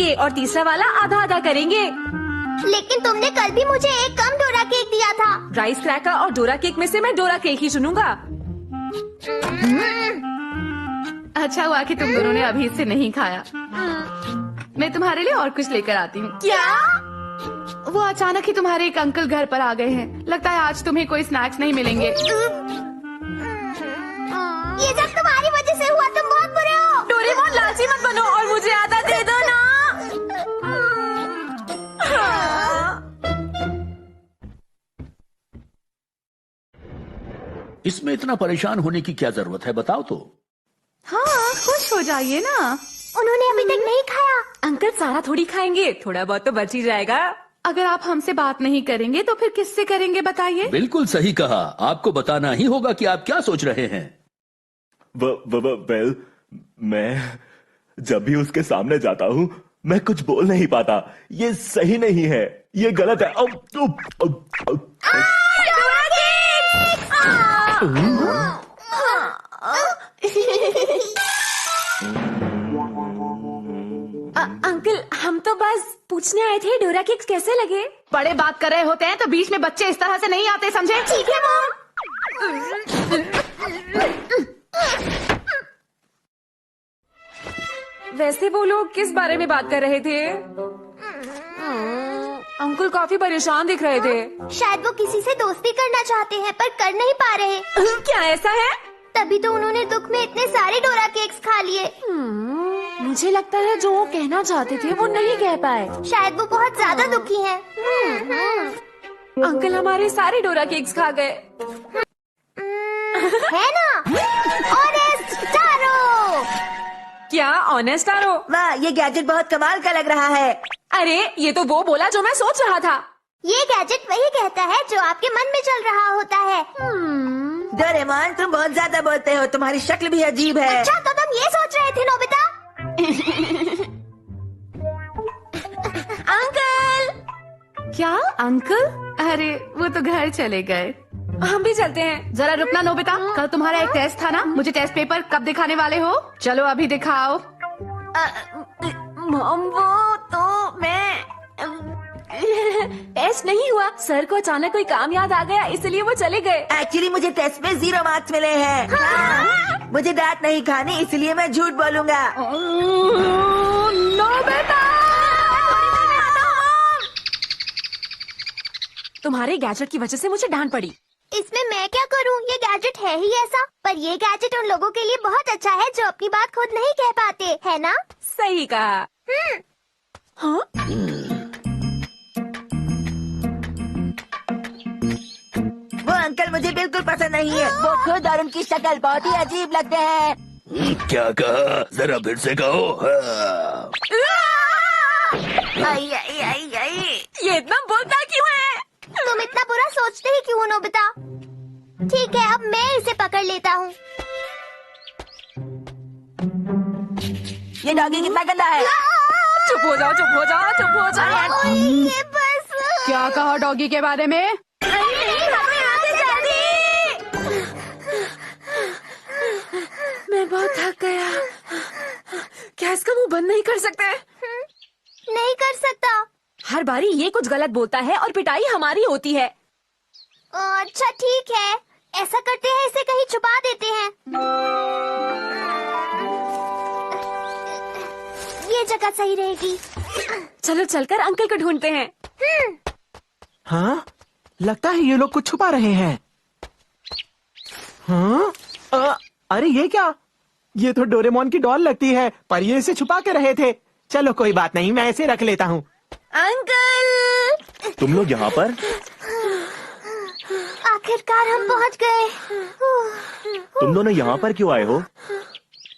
करेंगे और तीसरा वाला आधा आधा करेंगे। लेकिन तुमने कल भी मुझे एक कम डोरा केक दिया था। राइस क्रैकर और डोरा केक में से मैं डोरा केक ही चुनूंगा। अच्छा हुआ कि तुम दोनों ने अभी से नहीं खाया। मैं तुम्हारे लिए और कुछ लेकर आती हूँ। क्या? वो अचानक ही तुम्हारे एक अंकल घर पर आ गए हैं। लगता है आज तुम्हें कोई स्नैक्स नहीं मिलेंगे। ये सब तुम्हारी वजह से हुआ, तुम बहुत बुरे हो। डोरेमोन लालची मत बनो और मुझे आधा दे दो ना। इसमें इतना परेशान होने की क्या जरूरत है, बताओ तो। हाँ, खुश हो जाइए ना। उन्होंने अभी तक नहीं खाया। अंकल सारा थोड़ी खाएंगे, थोड़ा बहुत तो बच ही जाएगा। अगर आप हमसे बात नहीं करेंगे तो फिर किससे करेंगे बताइए? बिल्कुल सही कहा, आपको बताना ही होगा कि आप क्या सोच रहे हैं। वेल, मैं जब भी उसके सामने जाता हूँ मैं कुछ बोल नहीं पाता। ये सही नहीं है, ये गलत है। अंकल हम तो बस पूछने आए थे डोरा केक्स कैसे लगे। बड़े बात कर रहे होते हैं तो बीच में बच्चे इस तरह से नहीं आते, समझे? ठीक है मॉम। वैसे वो लोग किस बारे में बात कर रहे थे? अंकल काफी परेशान दिख रहे थे। शायद वो किसी से दोस्ती करना चाहते हैं पर कर नहीं पा रहे। क्या ऐसा है? तभी तो उन्होंने दुख में इतने सारे डोरा केक्स खा लिए। मुझे लगता है जो वो कहना चाहते थे वो नहीं कह पाए। शायद वो बहुत ज्यादा दुखी हैं। अंकल हमारे सारे डोरा केक्स खा गए। है ना? Honest tarot. क्या ऑनेस्ट आरो? वाह, ये गैजेट बहुत कमाल का लग रहा है। अरे ये तो वो बोला जो मैं सोच रहा था। ये गैजेट वही कहता है जो आपके मन में चल रहा होता है। डोरेमोन, तुम बहुत ज्यादा बोलते हो, तुम्हारी शक्ल भी अजीब है। अच्छा तो तुम ये सोच रहे थे नोबिता? अंकल! क्या अंकल? अरे वो तो घर चले गए। हम भी चलते हैं। जरा रुकना नोबिता, कल तुम्हारा एक टेस्ट था ना? मुझे टेस्ट पेपर कब दिखाने वाले हो? चलो अभी दिखाओ। मॉम वो तो मैं टेस्ट नहीं हुआ, सर को अचानक कोई काम याद आ गया इसलिए वो चले गए। एक्चुअली मुझे टेस्ट में 0 मार्क्स मिले हैं। मुझे डांट नहीं खानी इसलिए मैं झूठ बोलूंगा। नोबिता! तुम्हारे गैजेट की वजह से मुझे डांट पड़ी। इसमें मैं क्या करूं? ये गैजेट है ही ऐसा। पर ये गैजेट उन लोगों के लिए बहुत अच्छा है जो अपनी बात खुद नहीं कह पाते, है ना? सही कहा। हाँ? वो अंकल मुझे बिल्कुल पसंद नहीं है। वो खुद और उनकी शक्ल बहुत ही अजीब लगते हैं। क्या कहा, जरा फिर से कहो। हाँ। आई, आई, आई, आई। ये इतना बोलता क्यों है? तुम इतना बुरा सोचते ही क्यों हो नोबिता? ठीक है, अब मैं इसे पकड़ लेता हूँ। ये डॉगी कितना गंदा है। चुप हो जाओ, चुप हो जाओ, चुप हो जाओ। ये बस। क्या कहा डॉगी के बारे में? मैं बहुत थक गया। क्या इसका मुंह बंद नहीं कर सकते? नहीं कर सकता। हर बारी ये कुछ गलत बोलता है और पिटाई हमारी होती है। अच्छा ठीक है, ऐसा करते हैं, इसे कहीं छुपा देते हैं। ये जगह सही रहेगी। चलो चलकर अंकल को ढूंढते हैं। हाँ, लगता है ये लोग कुछ छुपा रहे हैं। हाँ? अरे ये क्या? ये तो डोरेमोन की डॉल लगती है, पर ये इसे छुपा के रहे थे। चलो कोई बात नहीं, मैं इसे रख लेता हूँ। अंकल! तुम लोग यहाँ पर? आखिरकार हम पहुँच गए। तुम दोनों यहाँ पर क्यों आए हो?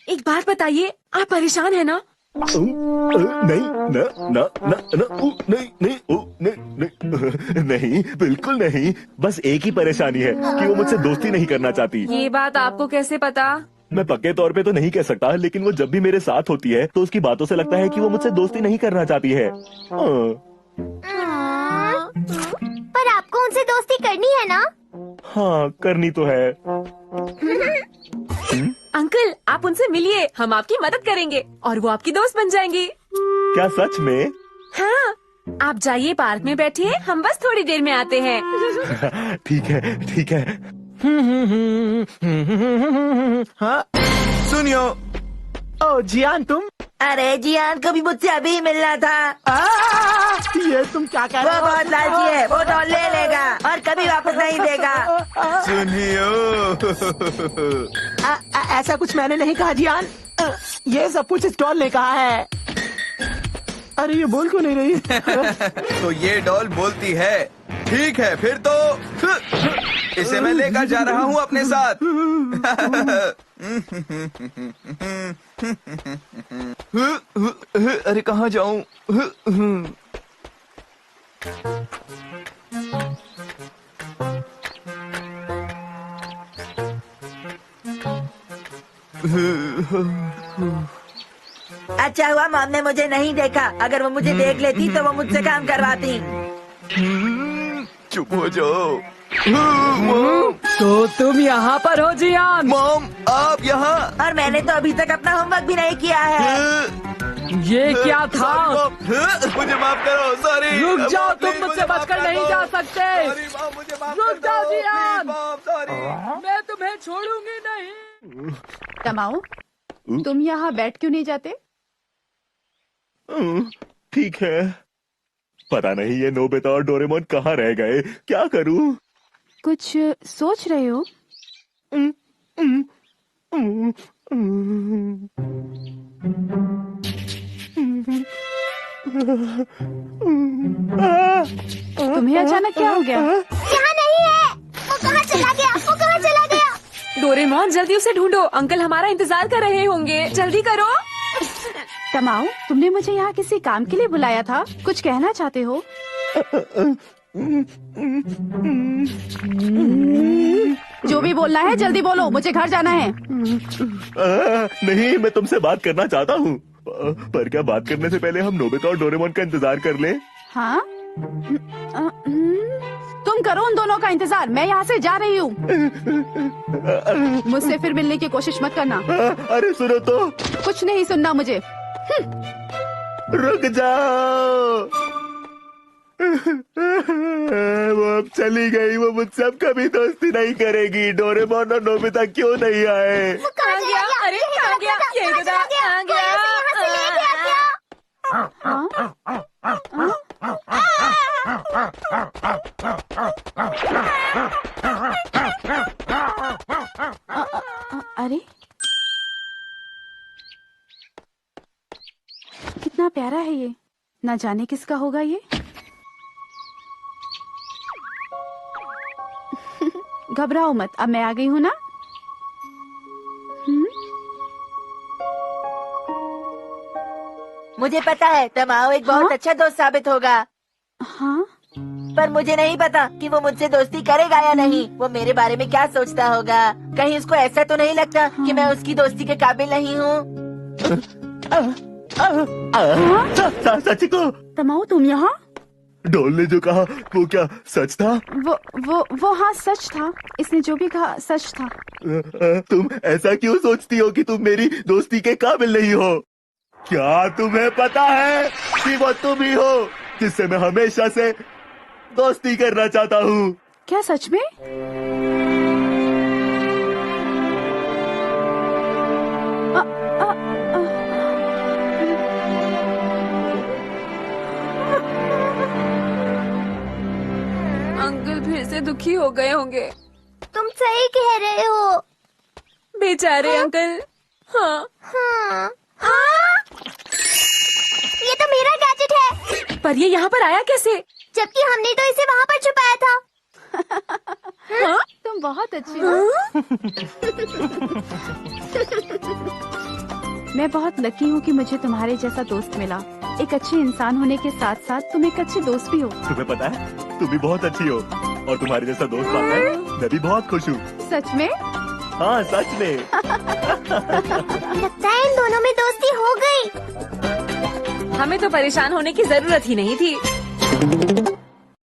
एक बात बताइए, आप परेशान है ना? नहीं, नहीं, बिल्कुल नहीं। बस एक ही परेशानी है कि वो मुझसे दोस्ती नहीं करना चाहती। ये बात आपको कैसे पता? मैं पक्के तौर पे तो नहीं कह सकता, लेकिन वो जब भी मेरे साथ होती है तो उसकी बातों से लगता है कि वो मुझसे दोस्ती नहीं करना चाहती है। पर आपको उनसे दोस्ती करनी है ना? हाँ, करनी तो है। अंकल आप उनसे मिलिए, हम आपकी मदद करेंगे और वो आपकी दोस्त बन जाएंगी। क्या सच में? हाँ, आप जाइए पार्क में बैठिए, हम बस थोड़ी देर में आते हैं। ठीक है, ठीक है। हाँ, सुनियो। ओ जियान तुम? अरे जियान को भी मुझसे अभी ही मिलना था। ये तुम क्या कह वो रहे हो? बहुत लालची है, वो डॉल ले लेगा और कभी वापस नहीं देगा। सुनियो। ऐसा कुछ मैंने नहीं कहा जियान। ये सब कुछ इस डॉल ने कहा है। अरे ये बोल क्यों नहीं रही? तो ये डॉल बोलती है। ठीक है, फिर तो इसे मैं लेकर जा रहा हूँ अपने साथ। अरे कहाँ जाऊँ? अच्छा हुआ मॉम ने मुझे नहीं देखा, अगर वो मुझे देख लेती तो वो मुझसे काम करवाती। चुप हो जाओ। तो तुम यहाँ पर हो जियान? मॉम, आप यहाँ? और मैंने तो अभी तक अपना होमवर्क भी नहीं किया है। ये क्या था? मुझे माफ करो, सॉरी। रुक जाओ, तुम मुझसे बचकर नहीं जा सकते। रुक जाओ जियान, मैं तुम्हें छोड़ूंगी नहीं। तमाओ, तुम यहाँ बैठ क्यों नहीं जाते? ठीक है। पता नहीं ये नोबिता और डोरेमोन कहाँ रह गए, क्या करूँ? कुछ सोच रहे हो? तुम्हें अचानक क्या हो गया? यहाँ नहीं है। वो कहाँ चला गया? वो कहाँ चला गया? डोरेमोन जल्दी उसे ढूंढो, अंकल हमारा इंतजार कर रहे होंगे, जल्दी करो। तमाओ, तुमने मुझे यहाँ किसी काम के लिए बुलाया था, कुछ कहना चाहते हो? जो भी बोलना है जल्दी बोलो, मुझे घर जाना है। नहीं, मैं तुमसे बात करना चाहता हूँ। पर क्या बात करने से पहले हम नोबिता और डोरेमोन का इंतजार कर लें? हाँ? तुम करो उन दोनों का इंतजार, मैं यहाँ से जा रही हूँ। मुझसे फिर मिलने की कोशिश मत करना। अरे सुनो तो। कुछ नहीं सुनना मुझे। रुक जाओ। वो अब चली गई, वो मुझसे अब कभी दोस्ती नहीं करेगी। डोरेमोन और नोबिता क्यों नहीं आए? कहाँ गया? अरे कहाँ गया? ये गधा कहाँ गया? अरे कितना प्यारा है ये, ना जाने किसका होगा ये। घबराओ मत, अब मैं आ गई हूँ ना। मुझे पता है तमाओ एक बहुत अच्छा दोस्त साबित होगा। हाँ? पर मुझे नहीं पता कि वो मुझसे दोस्ती करेगा या नहीं। वो मेरे बारे में क्या सोचता होगा? कहीं उसको ऐसा तो नहीं लगता कि मैं उसकी दोस्ती के काबिल नहीं हूँ? सच को? तमाओ, तुम यहाँ? डोल ने जो कहा वो क्या सच था? वो हाँ सच था। इसने जो भी कहा सच था। तुम ऐसा क्यों सोचती हो कि तुम मेरी दोस्ती के काबिल नहीं हो? क्या तुम्हें पता है कि वो तुम ही हो जिससे मैं हमेशा से दोस्ती करना चाहता हूँ? क्या सच में? अंकल फिर से दुखी हो गए होंगे। तुम सही कह रहे हो। बेचारे अंकल। हाँ। हाँ। ये तो मेरा गैजेट है। पर ये यहाँ पर आया कैसे? जबकि हमने तो इसे वहाँ पर छुपाया था। हाँ? तुम बहुत अच्छी हो। मैं बहुत लकी हूँ कि मुझे तुम्हारे जैसा दोस्त मिला। एक अच्छे इंसान होने के साथ साथ तुम एक अच्छे दोस्त भी हो। तुम्हें पता है तुम भी बहुत अच्छी हो और तुम्हारे जैसा दोस्त पाकर मैं भी बहुत खुश हूँ। सच में? हाँ सच में। लगता है इन दोनों में दोस्ती हो गई। हमें तो परेशान होने की जरूरत ही नहीं थी।